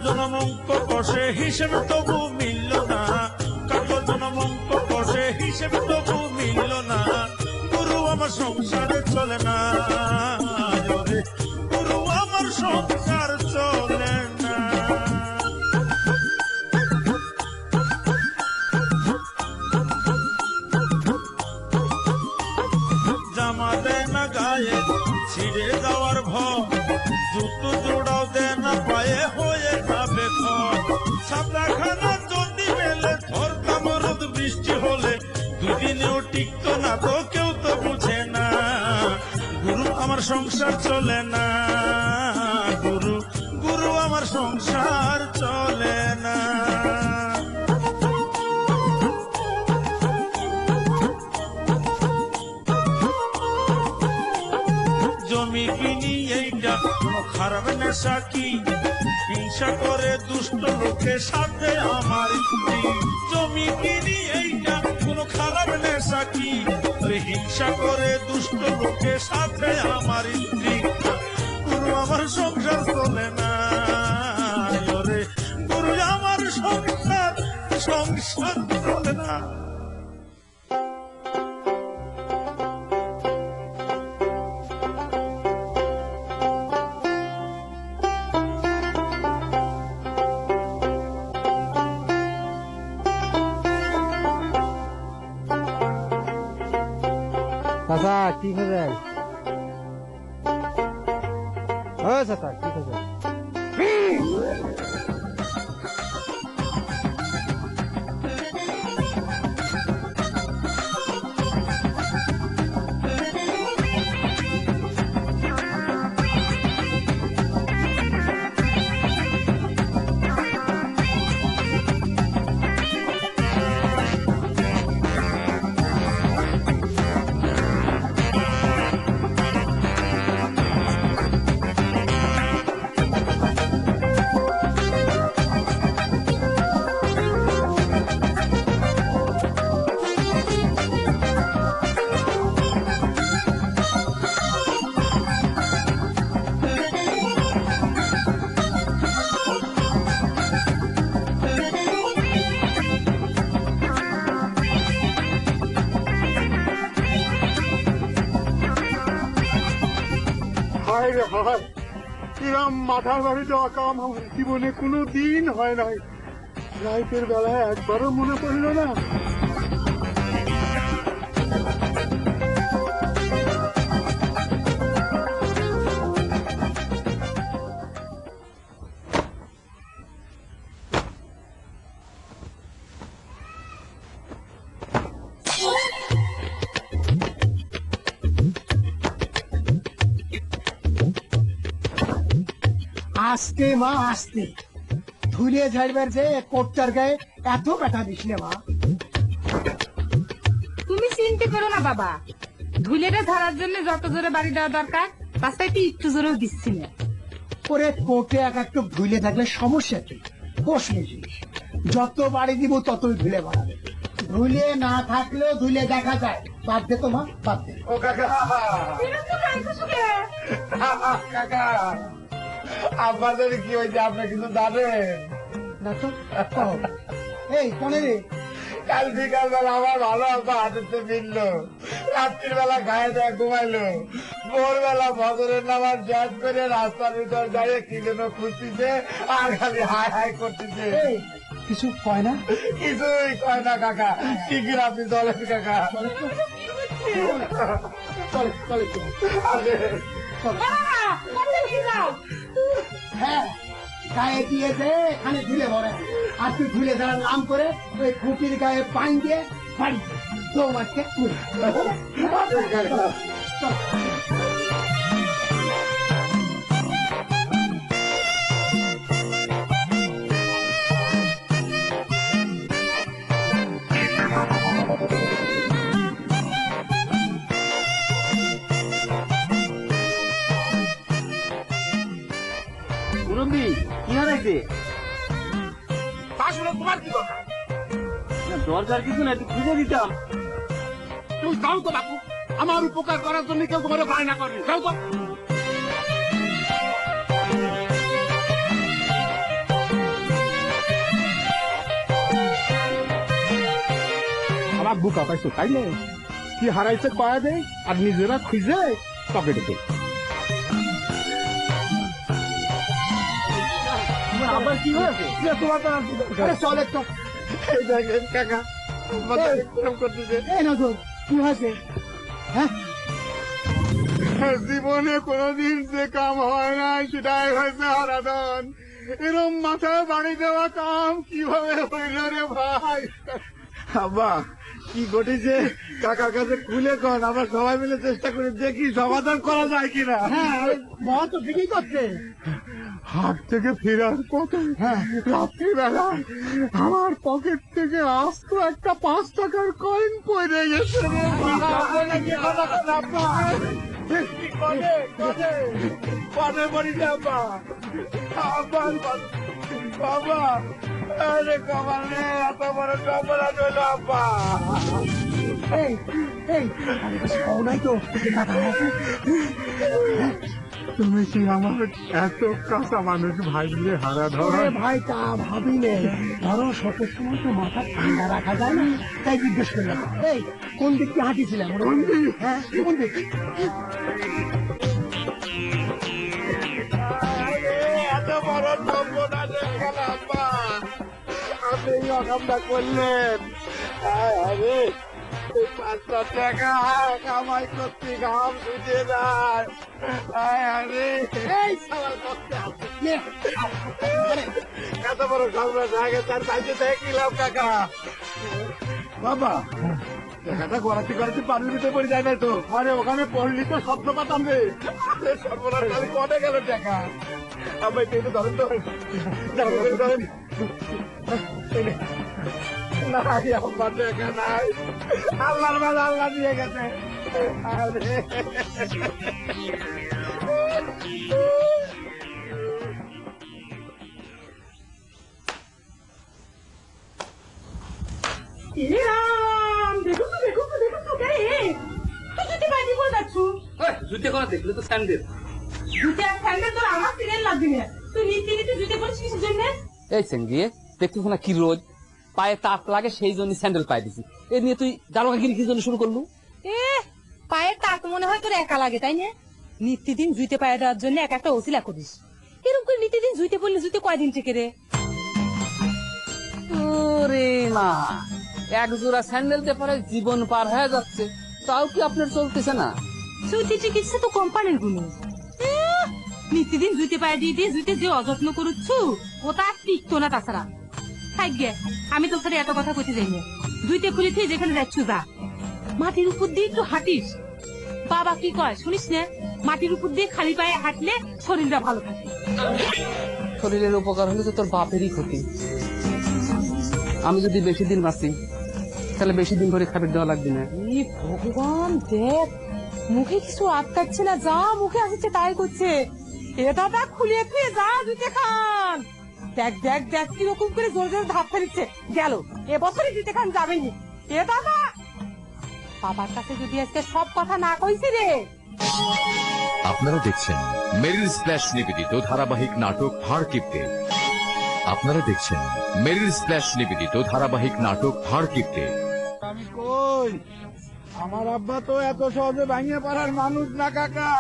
জনমঙ্ক কষে হিসেবে তবু মিলল না, কাকল জনমঙ্ক কষে হিসেবে তবু মিলল না, গুরু আমার সংসারে চলে না, গুরু আমার সংসার চলে না। জামা দেয় না গায়ে ছিঁড়ে যাওয়ার ভয়, জুতো জোড়াও দেয় না পায়ে হয়ে যাবে ক্ষয়, ছাতাখানা যদি মেলে ধরতাম রোদ বৃষ্টি হলে, দুদিনেও টিকতো না তো কেউ তো বুঝে না, গুরু আমার সংসার চলে না, গুরু গুরু আমার সংসার চলে না। জমি কিনি এইটা কোনো খারাপ নেশা কি, হিংসা করে দুষ্ট লোকের সাথে আমার স্ত্রী, জমি কিনি এইটা কোনো খারাপ নেশা কি, হিংসা করে দুষ্ট লোকের সাথে আমার স্ত্রী, গুরু আমার সংসার চলে না, রে গুরু আমার সংসার সংসার চলে না। চাচা কি খোঁজেন? ও চাচা কি খোঁজেন? এরম মাথার বাড়ি দেওয়া কাম আমার জীবনে কোনো দিন হয় নাই, রাইতের বেলায় একবারও মনে পড়ল না। আস্তে মা আস্তে, ধুলিয়ে ঝাড়বার যে কোটটার গায়ে এত ব্যথা দিসলে মা। তুমি চিন্তা করো না বাবা, ধুলেটা ঝাড়ার জন্য যত জোরে বাড়ি দেওয়া দরকার রাস্তায় একটু জোরেও দিচ্ছি না। ওরে কোটে এক একটু ধুলে থাকলে সমস্যা কি, বসলে জিনিস যত বাড়ি দিব ততই ধুলে বাড়াবে, ধুলে না থাকলেও ধুলে দেখা যায়। বাদ দে তো মা, বাদ দে। ও কাকা, কাকা আপনাদের কি হয়েছে আপনি কিন্তু জানেন না তো? এই কোনে রে? কাল বিকাল বেলা আমার ভালো আব্বা হাতেতে মিললো, রাত্রির বেলা গায়ে দেয় ঘুমাইলো, ভোরবেলা ফজরের নামাজ শেষ করে রাস্তার ভিতর দাঁড়িয়ে কি যেন খুঁজতেছে আর খালি হাই হাই করতেছে। কিছু কয় না? কিছুই কয় না কাকা। ঠিকই আপনি চলেন কাকা, চলে চলে হ্যাঁ গায়ে দিয়েছে এখানে ধুলে ভরে, আর তুই ধুলে যারা নাম করে ওই খুঁটির গায়ে পানি দিয়ে বাড়ি দৌড়াচ্ছে। মুরব্বী কি হারাইছে? তোমার কি দরকার? দরকার কিছু না, একটু খুঁজে দিতাম। তুমি যাও তো বাপু, আমার উপকার করার জন্য কেউ তোমার বায়না করবে, যাও তো। বাঘ বুকা পাইছো তাই না? কি হারাইছে কয়া দেয় আর নিজেরা খুঁজে পকেটে দেয়। আবার কি হয়েছে? তোমার তো আর কি দরকার? চল একটু। এই দেখেন কাকা, আমাদের এরকম করতেছে। এই নজর, কি হয়েছে? হ্যাঁ, জীবনে কোনোদিন যে কাম হয় না সেটাই হয়েছে হারাধন। এরম মাথায় বাড়ি দেওয়া কাম কিভাবে হইল রে ভাই? আব্বা কি ঘটেছে কাকার কাছে খুলে কন, আবার সবাই মিলে চেষ্টা করে দেখি সমাধান করা যায় কিনা। হ্যাঁ, মহা তো ঠিকই করছে। হাট থেকে ফেরার পথে রাত্রিবেলা আমার পকেট থেকে আস্ত একটা 5 টাকার কয়েন পড়ে গেছে রে বাবা। বাবা আরে কমাল রে, এত বড় অপরাধ হইল আব্বা। এই, এই, নাই তো। তুমি কি আমার এত কাঁচা মানুষ ভাইলে হারা ধর? ওরে ভাই, তা ভাবি নে। ধরো শখের সময় তো মাথা ঠান্ডা রাখা যায় না, তাই জিজ্ঞেস করলাম। এই, কোন দিক দিয়ে হাঁটিছিলাম? কোন দিক? হ্যাঁ, কোন দিক? এত বড় সর্বনাশ হয়ে গেল আব্বা, আপনি এই অকামটা করলেন। আরে এই 500 টাকা কামাই করতে ঘাম ছুটে যায়। আরে এই সওয়াল করতে আসছে। নে, এত বড় সর্বনাশ হয়ে গেছে, আর বাইরে দেখলাম কাকা। বাবা টাকাটা গড়াতে গড়াতে পানির ভিতরে পড়ে যায় না তো? আরে ওখানে পড়লি তো স্বপ্ন পাতাম রে। সর্বনাশ, তাহলে কটে গেল টাকা? আমি একটু ধরেন তো, ধরেন। নাই আমার টাকা নাই, আল্লাহর মাল আল্লাহ দিয়ে গেছে। আরে দেখো তো, দেখো তো, দেখো তো, কে রে? তুই জুতি বাইরে করে যাচ্ছ? জুতে করা দেখলে তো স্যান্ডেল। জুতি আর স্যান্ডেল তোর আমার সিরিয়াল লাগবে না। তুই নিতে জুতি পরিস কিসের জন্য? এই সেঙ্গিয়ে দেখতেছ না কি রোদ, পায়ে তাপ লাগে সেই জন্য স্যান্ডেল পায়ে দিছি। এ নিয়ে তুই দারোগাগিরি কি জন্য শুরু করলু? এ পায়ের তাক মনে হয় তোর একা লাগে তাই না? নিত্যদিন জুইতে পায়ে দেওয়ার জন্য এক একটা ওসিলা করিস। এরকম করে নিত্যদিন জুইতে পড়লে জুইতে কয়দিন টিকে রে? ওরে মা, এক জোড়া স্যান্ডেল দিয়ে পরে জীবন পার হয়ে যাচ্ছে, তাও কি আপনার চলতেছে না? সুতি চিকিৎসা তো কোম্পানির গুলো। নিত্যদিন জুইতে পায়ে দিয়ে দিয়ে জুইতে যে অযত্ন করুচ্ছ ও তার টিকতো না। তাছাড়া থাকবে, আমি তোর সাথে এত কথা কইতে যাই না। জুইতে খুলে তুই যেখানে যাচ্ছ যা, মাটির উপর দিয়ে একটু হাঁটিস। বাবা কি কয় শুনিস না? মাটির উপর দিয়ে খালি পায়ে হাঁটলে শরীরটা ভালো থাকে। শরীরের উপকার হলে তো তোর বাপেরই ক্ষতি। আমি যদি বেশি দিন বাঁচি তাহলে বেশি দিন ধরে খাবার দেওয়া লাগবে না। ই ভগবান, দেখ মুখে কিছু আটকাচ্ছে না, যা মুখে আসছে তাই করছে। এটা দেখ খুলিয়ে খুলিয়ে যা জুতে খান। দেখ দেখ দেখ কিরকম করে জোরে জোরে ধাপ ফেলিচ্ছে। গেল এবছরই জুতে খান যাবেনি। এ দাদা, বাবার কাছে যদি আজকে সব কথা না কইছি রে। আপনারা দেখছেন মেরিল স্প্ল্যাশ নিবেদিত ধারাবাহিক নাটক হাড় কিপ্টে। আপনারা দেখছেন মেরিল স্প্ল্যাশ নিবেদিত ধারাবাহিক নাটক হাড় কিপ্টে। আমি কই, আমার আব্বা তো এত সহজে ভাঙিয়ে পারার মানুষ না কাকা।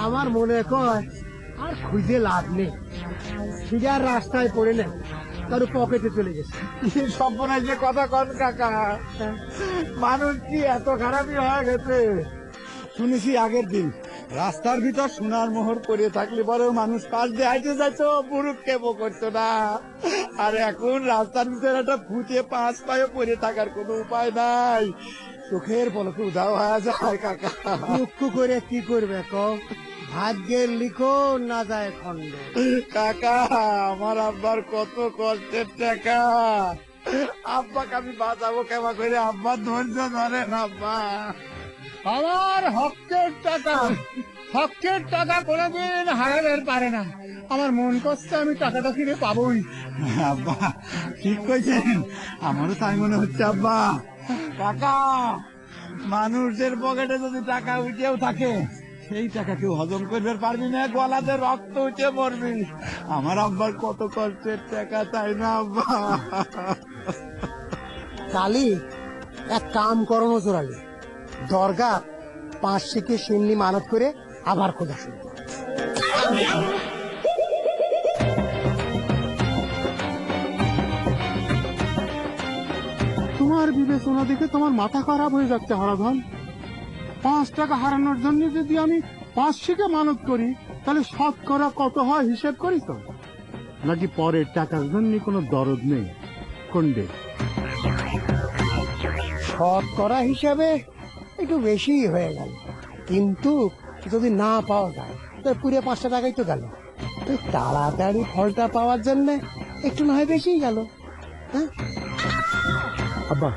আমার মনে কয় আর খুঁজে লাভ নেই। সিজার রাস্তায় পড়ে নেন, তার পকেটে চলে গেছে। সর্বনাশ যে কথা কন কাকা, মানুষ কি এত খারাপই হয়ে গেছে? শুনেছি আগের দিন রাস্তার ভিতর সোনার মোহর পরে থাকলে পরেও মানুষ পাশ দিয়ে হাইটে যাইত, বুড়ুক কেবো করতো না। আর এখন রাস্তার ভিতরে একটা ভূতে 5 পায়ে পরে থাকার কোনো উপায় নাই, চোখের পলকে উধাও হয়ে যায় কাকা। দুঃখ করে কি করবে কও? ভাগ্যের লিখন না যায় খন্ড। কাকা আমার আব্বার কত কষ্টের টাকা, আব্বাকে আমি বাঁচাবো কেমন করে? আব্বার ধৈর্য ধরেন আব্বা। আমার হকের টাকা কোনোদিন হারাতে পারে না। আমার মন করছে আমি টাকাটা ফিরে পাবোই। আব্বা ঠিক কইছেন, আমারও তাই মনে হচ্ছে আব্বা। কাকা মানুষের পকেটে যদি টাকা উঠেও থাকে এই টাকা কেউ হজম করবে পারবি না, গলাতে রক্ত উঠে মরবি। আমার আব্বার কত কষ্টের টাকা, তাই না আব্বা? কালি এক কাম করনো চোরালি, দরগা 5 শিখে সিন্নি মানত করে আবার খোঁজা শুরু কর। তোমার বিবেচনা দেখে তোমার মাথা খারাপ হয়ে যাচ্ছে হারাধন। 5 টাকা হারানোর জন্য যদি আমি 5 শিখে মানত করি, তাহলে শতকরা কত হয় হিসেব করি তো? নাকি পরের টাকার জন্য কোনো দরদ নেই? কোনডে? শতকরা হিসাবে একটু বেশি হয়ে গেল, কিন্তু যদি না পাওয়া যায় তাহলে পুরো 5 টাকাই তো গেল। তুই তাড়াতাড়ি ফলটা পাওয়ার জন্য একটু না হয় বেশি গেল। হ্যাঁ আব্বা,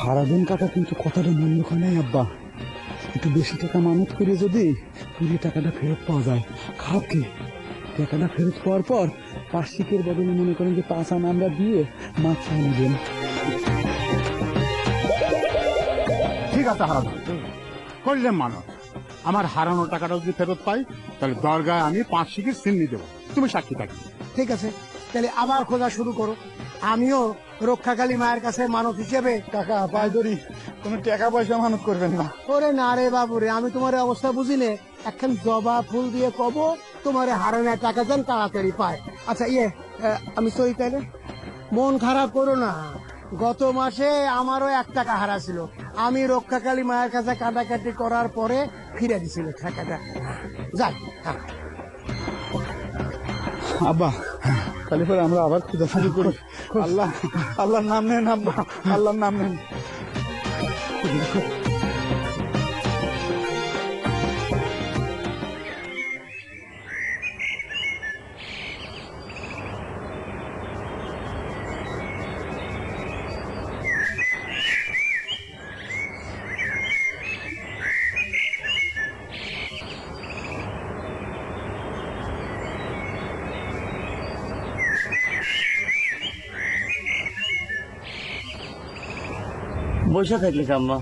হারাধন কাকা কিন্তু কথাটা মন্দ হয় নাই আব্বা। একটু বেশি টাকা মানত করে যদি পুরো টাকাটা ফেরত পাওয়া যায়, খারাপ কি? টাকাটা ফেরত পাওয়ার পর 5 শিখের বদলে মনে করেন যে 5 আনা আমরা দিয়ে মাছ চাই নেবেন। ঠিক আছে হারাধন, করলাম মানত। আমার হারানো টাকাটা যদি ফেরত পাই, তাহলে দরগায় আমি 5 শিখের সিন্নি দেবো, তুমি সাক্ষী থাকবে। ঠিক আছে, তাহলে আবার খোঁজা শুরু করো। আমিও রক্ষাকালী মায়ের কাছে মানত হিসেবে। কাকা পাই ধরি, কোনো টাকা পয়সা মানত করবেন না। ওরে না রে বাবু রে, আমি তোমার অবস্থা বুঝি নে। এখন জবা ফুল দিয়ে কব তোমার হারানোর টাকা যেন তাড়াতাড়ি পায়। আচ্ছা আমি সই, তাইলে মন খারাপ করো না। গত মাসে আমারও 1 টাকা হারা ছিল, আমি রক্ষাকালী মায়ের কাছে কাটাকাটি করার পরে ফিরে দিছিল টাকাটা। যাক, আব্বা, তাহলে পরে আমরা আবার খোঁজা শুরু করি। আল্লাহ, আল্লাহর নাম নেন আব্বা, আল্লাহর নাম নেন। বসে থাকলে কাম্মা,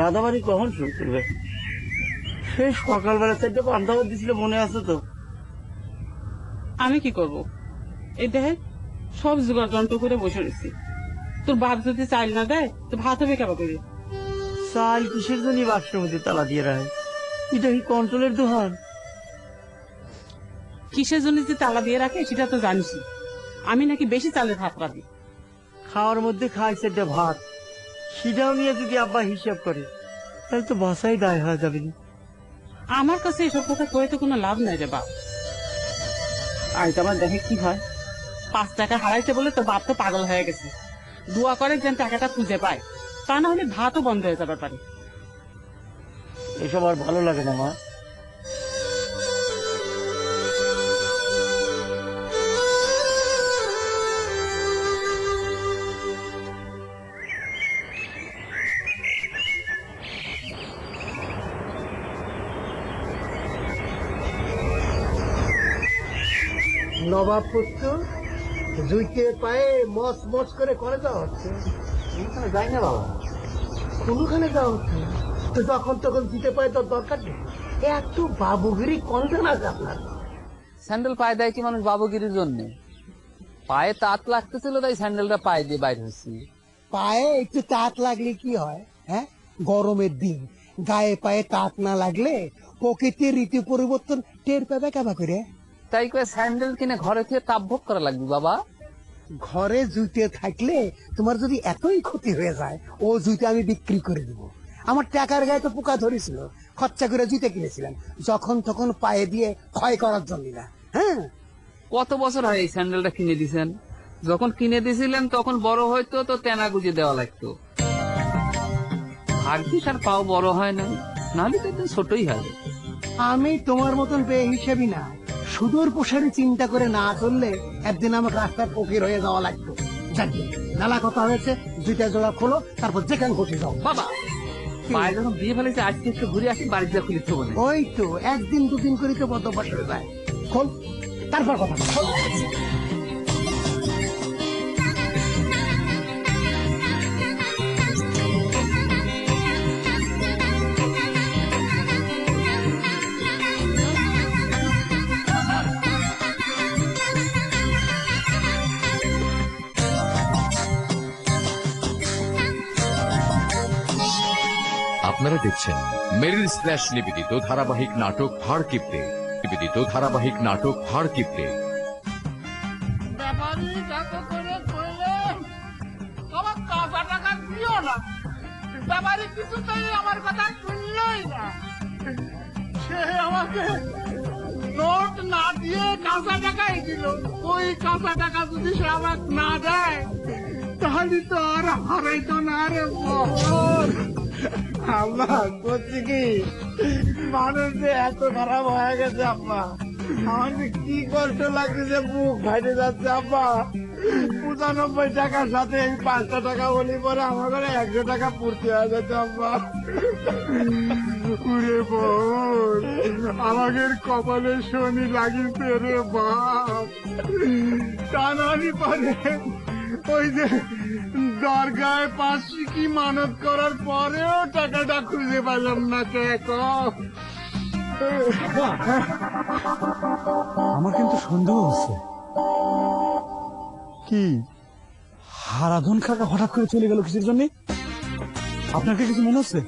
রাধাবাড়ি কখন শুরু করবে? সেই সকালবেলা 4টে পান্তাবাদ দিছিল, মনে আছে তো? আমি কি করব? এই দেখে সব জোগাড় যন্ত্র করে বসে রয়েছি। তোর বাপ যদি চাইল না দেয় তো ভাত হবে কেবা করে? চাল কিসের জন্য বাক্সের মধ্যে তালা দিয়ে রাখে? এটা কি কন্ট্রোলের দোহান? কিসের জন্য যে তালা দিয়ে রাখে সেটা তো জানিসই। আমি নাকি বেশি চালের ভাত পাবি। খাওয়ার মধ্যে খাই 4টে ভাত, সেটাও নিয়ে যদি আব্বা হিসাব করে, তাহলে তো বাসাই দায় হয়ে যাবে। আমার কাছে এসব কথা কয়ে তো কোনো লাভ নাই রে বাপ। আজ আমার দেখে কি হয়, 5 টাকা হারাইছে বলে তো বাপ তো পাগল হয়ে গেছে। দোয়া করে যেন টাকাটা খুঁজে পায়, তা না হলে ভাতও বন্ধ হয়ে যাবে পারে। এসব আর ভালো লাগে না মা। নবাব পুত্র জুইতে পায়ে মস মস করে করে দেওয়া হচ্ছে। যাই না বাবা, কোনখানে যাওয়া হচ্ছে? তো যখন তখন দিতে পায়ে তোর দরকার নেই। এত বাবুগিরি কনটেন আছে আপনার। স্যান্ডেল পায়ে দেয় কি মানুষ বাবুগিরির জন্য? পায়ে তাত লাগতেছিল তাই স্যান্ডেলটা পায়ে দিয়ে বাইর হয়েছি। পায়ে একটু তাত লাগলে কি হয়? হ্যাঁ, গরমের দিন গায়ে পায়ে তাত না লাগলে প্রকৃতির ঋতু পরিবর্তন টের পাবে কেবা করে? তাই করে স্যান্ডেল কিনে ঘরে থেকে তাপ ভোগ করা লাগবে বাবা। ঘরে জুতে থাকলে তোমার যদি এতই ক্ষতি হয়ে যায়, ও জুতে আমি বিক্রি করে দিব। আমার টাকার গায়ে তো পোকা ধরেছিল, খরচা করে জুতে কিনেছিলাম, যখন তখন পায়ে দিয়ে ক্ষয় করার জন্য না। হ্যাঁ, কত বছর হয় এই স্যান্ডেলটা কিনে দিছেন? যখন কিনে দিয়েছিলেন তখন বড় হয়তো তো তেনা গুজে দেওয়া লাগতো। ভাগ্যিস আর পাও বড় হয় না, নাহলে তো একদম ছোটই হয়। আমি তোমার মতন পেয়ে হিসেবই না, সুদূর প্রসারী চিন্তা করে না চললে একদিন আমাকে রাস্তার ফকির হয়ে যাওয়া লাগতো। জানি নালা কথা হয়েছে, দুইটা জোড়া খোলো, তারপর যেখানে খুশি যাও। বাবা পায়ে যখন দিয়ে ফেলেছে, আজকে একটু ঘুরে আসি, বাড়িতে খুলে তো বলে। ওই তো 1 দিন 2 দিন করে তো বদ্ধ বসে যায়। খোল, তারপর কথা বল। আপনারা দেখছেন মেরিল স্প্ল্যাশ নিবেদিত ধারাবাহিক নাটক হাড় কিপটে। নিবেদিত ধারাবাহিক নাটক হাড় কিপটে। ব্যাপারী যাতে করে কইলে আমার কাঁচা টাকা দিও না। ব্যাপারী কিছুতেই আমার কথা শুনলই না। সে আমাকে নোট না দিয়ে কাঁচা টাকাই দিল। ওই কাঁচা টাকা যদি সে আমাকে না দেয় তাহলে তো আর হারাইতো না রে মোহন। আব্বা করছি কি, মানুষ যে এত খারাপ হয়ে গেছে আব্বা, আমার যে কি কষ্ট লাগছে, বুক ফাইটে যাচ্ছে আব্বা। 95 টাকার সাথে এই 5টা টাকা বলি পরে আমার ঘরে 100 টাকা পূর্তি হয়ে যাচ্ছে আব্বা। উরে বোন, আমাদের কপালে শনি লাগিছে রে বাপ। টানানি পারে ওই যে দরগায় 5 কি মানত করার পরেও টাকাটা খুঁজে পেলাম না। কে আমার কিন্তু সন্দেহ হচ্ছে। কি হারাধন কাকা হঠাৎ করে চলে গেল কিসের জন্য? আপনার কি কিছু মনে হচ্ছে?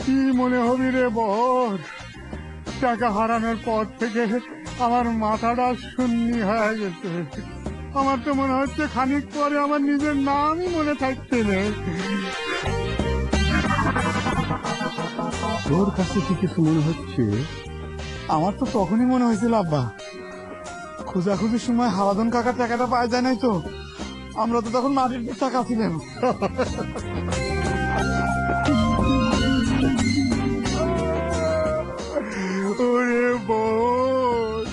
কি মনে হবি রে বর, টাকা হারানোর পর থেকে আমার মাথাটা শূন্য হয়ে গেছে। আমার তো মনে হচ্ছে খানিক পরে আমার নিজের নামই মনে থাকতে নেই। তোর কাছে কি কিছু মনে হচ্ছে? আমার তো তখনই মনে হয়েছিল আব্বা, খোঁজাখুঁজির সময় হারাধন কাকার টাকাটা পাওয়া যায় নাই তো, আমরা তো তখন মাটির টাকা ছিলাম। ওরে বোন,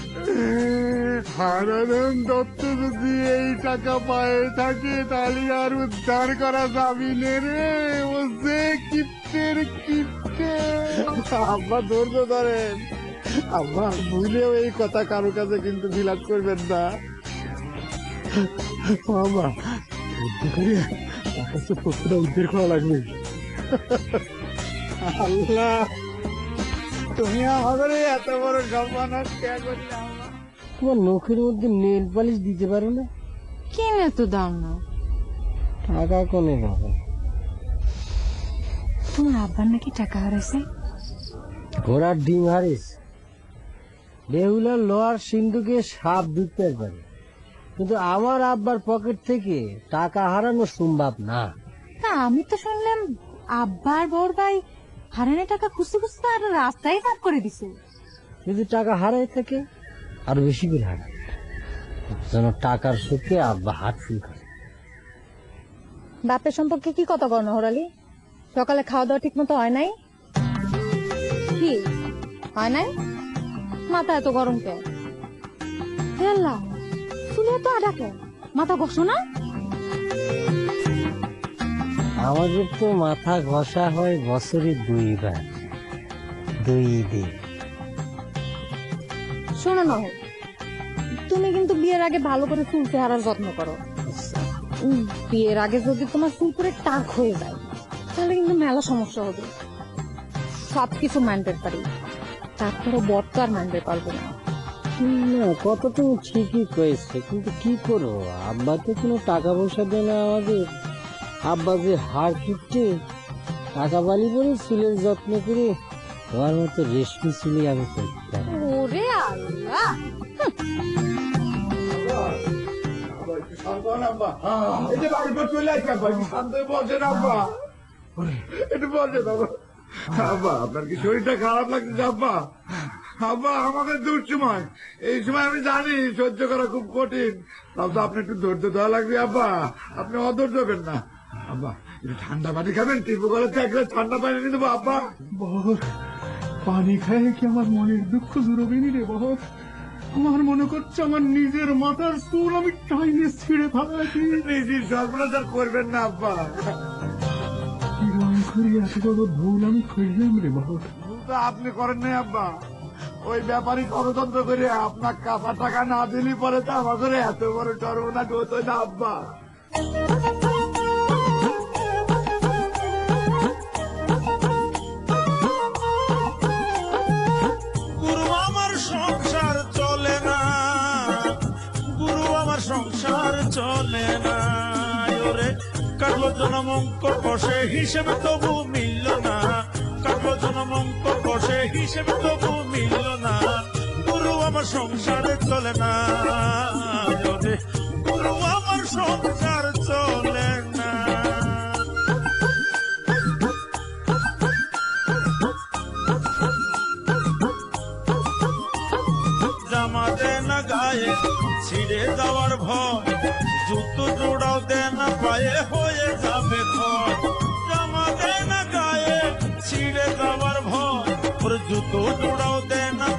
হারাধন দত্ত যদি এই টাকা পায়ে থাকে তাহলে আর উদ্ধার করা যাবি নে রে। ও যে কিপ্টের কিপ্টে। আব্বা ধৈর্য ধরেন আব্বা, ভুলেও এই কথা কারো কাছে কিন্তু বিলাপ করবেন না। বাবা আকাশে প্রত্যেকটা উদ্ধার করা লাগবে। আল্লাহ, তুমি আমাদের এত বড় সম্মাননা কে করলে আল্লাহ? তোমার নখের মধ্যে নেল পালিশ দিতে পারো না? কেন এত দাম না? টাকা কোনে পাবো? তোমার আব্বার নাকি টাকা হারাইছে? ঘোড়ার ডিম হারিস, বেহুলার লোহার সিন্ধুকে সাপ ঢুকতে পারে, কিন্তু আমার আব্বার পকেট থেকে টাকা হারানো সম্ভব না। তা আমি তো শুনলাম আব্বার বড় ভাই হারানো টাকা খুঁজতে খুঁজতে আর রাস্তায় সাফ করে দিছে। যদি টাকা হারাই থাকে আরো বেশি করে হারায়, যেন টাকার সুখে আব্বা হাত ফুল করে। বাপের সম্পর্কে কি কথা কর নহরালি? সকালে খাওয়া দাওয়া ঠিক মতো হয় নাই? কি হয় নাই? মাথা এত গরম কে? আল্লাহ, চুলে তো আডা কে? মাথা ঘষো না? আমাদের তো মাথা ঘষা হয় বছরে 2 বার, 2 দিন। শোনো না, তুমি কিন্তু বিয়ের আগে ভালো করে চুল চেহারার যত্ন করো। বিয়ের আগে যদি তোমার চুল করে টাক হয়ে যায় তাহলে কিন্তু মেলা সমস্যা হবে। সবকিছু মানতে পারি, তারপরে বর তো আর মানতে পারবো না। না, কথা তুমি ঠিকই কয়েছে, কিন্তু কি করবো, আব্বা তো কোনো টাকা পয়সা দেয় না আমাদের। আব্বা যে হাড় কিপটে, টাকা বালি করে চুলের যত্ন করে তোমার মতো রেশমি চুলে আমি করতাম। ওরে আল্লাহ, এই যে বাড়ির পর চলে আসছে আব্বা, একটু শান্ত হয়ে বসেন আব্বা, একটু বসেন আব্বা। আব্বা, আপনার কি শরীরটা খারাপ লাগছে আব্বা? আব্বা, আমাদের দুঃসময়, এই সময় আমি জানি সহ্য করা খুব কঠিন, তাও তো আপনি একটু ধৈর্য দেওয়া লাগবে আব্বা। আপনি অধৈর্য হবেন না আব্বা। একটু ঠান্ডা পানি খাবেন, টিপু করে থাকলে ঠান্ডা পানি নিয়ে দেবো আব্বা। বহর, পানি খায় কি আমার মনের দুঃখ জুড়বে নি রে বহর? আমার মনে করছে আমার নিজের মাথার চুল আমি টাইনে ছিঁড়ে ফেলাইছি। নিজের সর্বনাশ আর করবেন না আব্বা। কিরম করে এত বড় ভুল আমি করলাম রে বহর? ভুল তো আপনি করেন নাই আব্বা, ওই ব্যাপারী ষড়যন্ত্র করে আপনার কাঁচা টাকা না দিলি পরে তো আমার ঘরে এত বড় সর্বনাশ হতো না আব্বা। গুরু আমার সংসার চলে না, গুরু আমার সংসার চলে না। ওরে কাটলো জনম অঙ্ক কষে, হিসেবে তবু মিলল না। কাটলো জনমন্ত বসে হিসেবে তবু মিলল না গুরু আমার সংসারে চলে না ওরে গুরু আমার সংসার চলে না জামা দে না গায়ে ছিঁড়ে যাওয়ার ভয় জুতো জোড়াও দে না পায়ে হয়ে যাবে ক্ষয় জামা দে না গায়ে ছিঁড়ে যাওয়ার ভয় ওর জুতো জোড়াও দে না